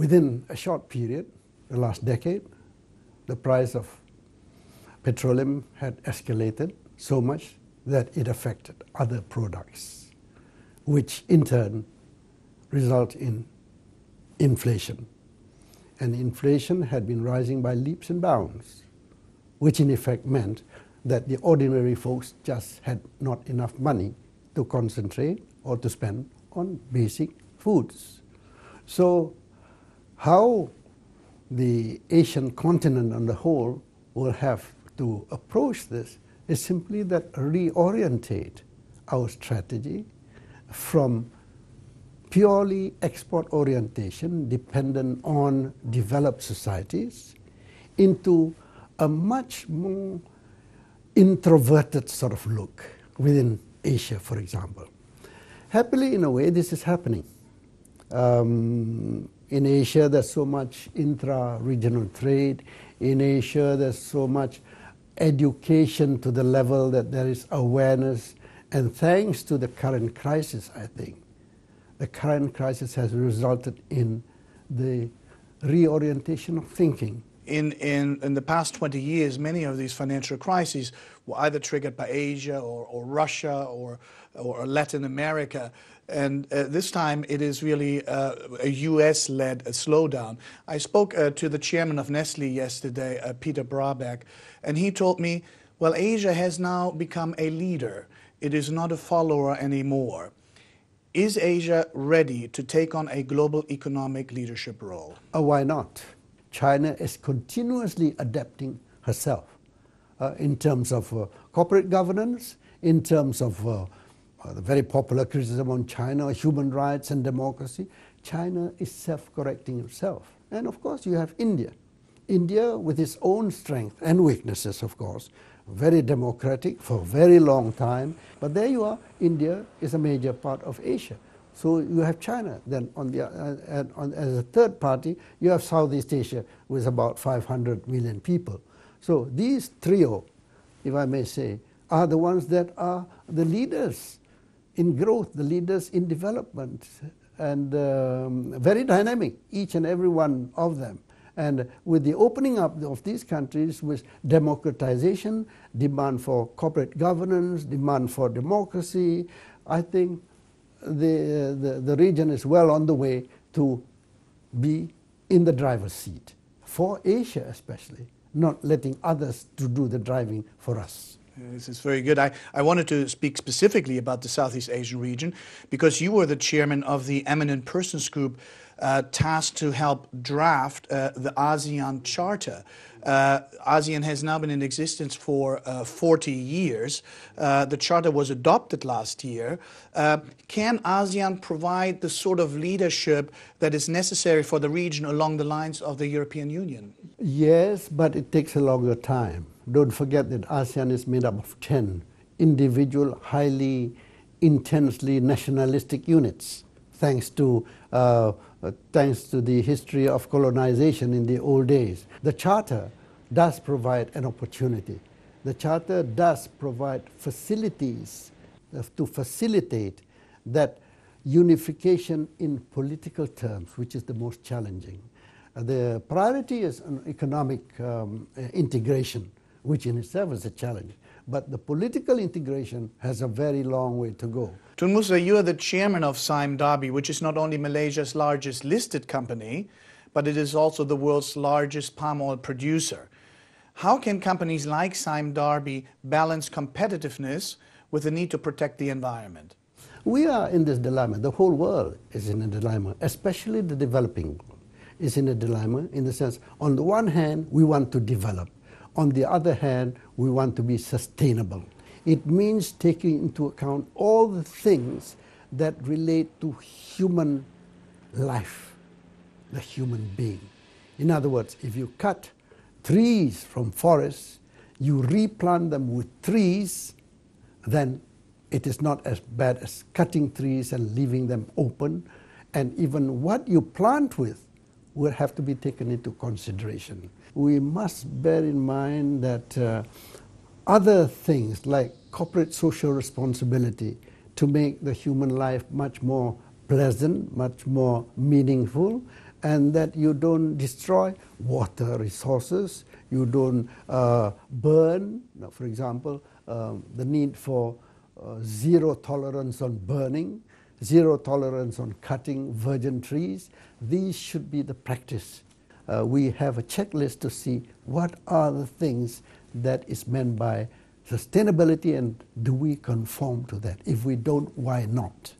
Within a short period, the last decade, the price of petroleum had escalated so much that it affected other products, which in turn result in inflation. And inflation had been rising by leaps and bounds, which in effect meant that the ordinary folks just had not enough money to concentrate or to spend on basic foods. So how the Asian continent on the whole will have to approach this is simply that reorientate our strategy from purely export orientation dependent on developed societies into a much more introverted sort of look within Asia, for example. Happily, in a way, this is happening. In Asia, there's so much intra-regional trade. In Asia, there's so much education to the level that there is awareness. And thanks to the current crisis, I think, the current crisis has resulted in the reorientation of thinking. In the past 20 years, many of these financial crises were either triggered by Asia or Russia or Latin America. And this time it is really a US-led slowdown. I spoke to the chairman of Nestle yesterday, Peter Brabeck, and he told me, well, Asia has now become a leader. It is not a follower anymore. Is Asia ready to take on a global economic leadership role? Why not? China is continuously adapting herself in terms of corporate governance, in terms of the very popular criticism on China, human rights and democracy. China is self-correcting itself. And of course you have India. India with its own strength and weaknesses, of course, very democratic for a very long time. But there you are, India is a major part of Asia. So you have China. Then as a third party, you have Southeast Asia with about 500 million people. So these trio, if I may say, are the ones that are the leaders in growth, the leaders in development, and very dynamic, each and every one of them. And with the opening up of these countries with democratization, demand for corporate governance, demand for democracy, I think the region is well on the way to be in the driver's seat, for Asia especially, not letting others to do the driving for us. This is very good. I wanted to speak specifically about the Southeast Asian region because you were the chairman of the Eminent Persons Group tasked to help draft the ASEAN Charter. ASEAN has now been in existence for 40 years. The Charter was adopted last year. Can ASEAN provide the sort of leadership that is necessary for the region along the lines of the European Union? Yes, but it takes a longer time. Don't forget that ASEAN is made up of 10 individual, highly, intensely nationalistic units, thanks to the history of colonization in the old days. The Charter does provide an opportunity. The Charter does provide facilities to facilitate that unification in political terms, which is the most challenging. The priority is on economic integration, which in itself is a challenge. But the political integration has a very long way to go. Tun Musa, you are the chairman of Sime Darby, which is not only Malaysia's largest listed company, but it is also the world's largest palm oil producer. How can companies like Sime Darby balance competitiveness with the need to protect the environment? We are in this dilemma. The whole world is in a dilemma, especially the developing world is in a dilemma in the sense, on the one hand, we want to develop. On the other hand, we want to be sustainable. It means taking into account all the things that relate to human life, the human being. In other words, if you cut trees from forests, you replant them with trees, then it is not as bad as cutting trees and leaving them open. And even what you plant with will have to be taken into consideration. We must bear in mind that other things like corporate social responsibility to make the human life much more pleasant, much more meaningful, and that you don't destroy water resources, you don't burn. For example, the need for zero tolerance on burning, zero tolerance on cutting virgin trees. These should be the practice. We have a checklist to see what are the things that is meant by sustainability, and do we conform to that? If we don't, why not?